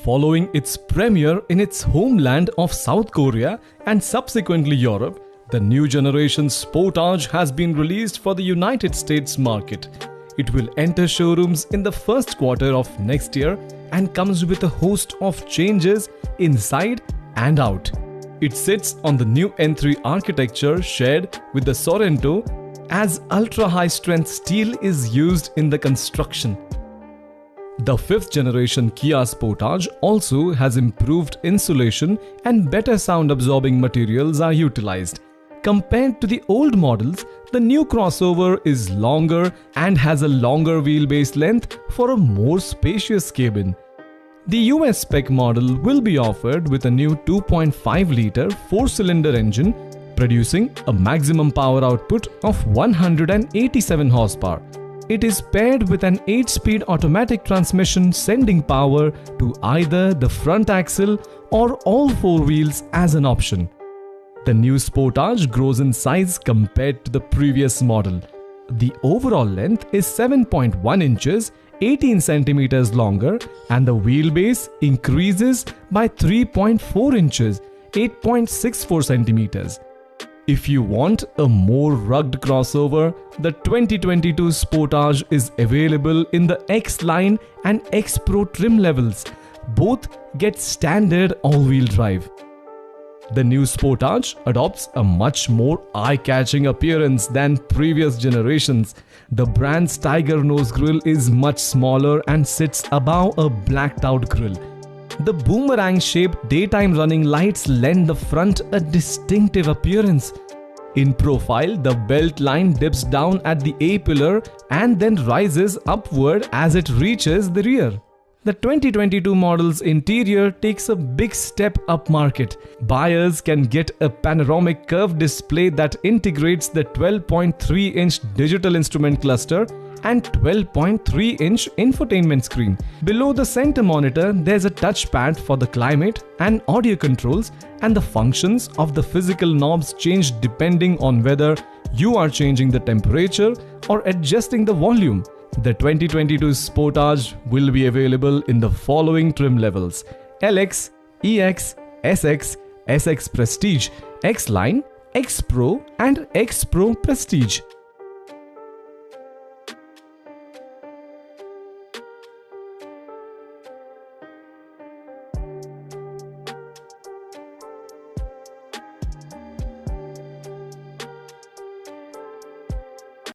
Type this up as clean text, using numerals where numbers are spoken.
Following its premiere in its homeland of South Korea and subsequently Europe, the new generation Sportage has been released for the United States market. It will enter showrooms in the first quarter of next year and comes with a host of changes inside and out. It sits on the new N3 architecture shared with the Sorento, as ultra-high strength steel is used in the construction. The 5th generation Kia Sportage also has improved insulation and better sound absorbing materials are utilized. Compared to the old models, the new crossover is longer and has a longer wheelbase length for a more spacious cabin. The US spec model will be offered with a new 2.5-litre 4-cylinder engine producing a maximum power output of 187 horsepower. It is paired with an 8-speed automatic transmission sending power to either the front axle or all 4 wheels as an option. The new Sportage grows in size compared to the previous model. The overall length is 7.1 inches, 18 centimeters longer, and the wheelbase increases by 3.4 inches, 8.64 centimeters. If you want a more rugged crossover, the 2022 Sportage is available in the X-Line and X-Pro trim levels. Both get standard all-wheel drive. The new Sportage adopts a much more eye-catching appearance than previous generations. The brand's Tiger Nose grille is much smaller and sits above a blacked-out grille. The boomerang-shaped daytime running lights lend the front a distinctive appearance. In profile, the belt line dips down at the A-pillar and then rises upward as it reaches the rear. The 2022 model's interior takes a big step up market. Buyers can get a panoramic curved display that integrates the 12.3-inch digital instrument cluster and 12.3-inch infotainment screen. Below the center monitor, there's a touchpad for the climate and audio controls, and the functions of the physical knobs change depending on whether you are changing the temperature or adjusting the volume. The 2022 Sportage will be available in the following trim levels: LX, EX, SX, SX Prestige, X-Line, X Pro and X Pro Prestige.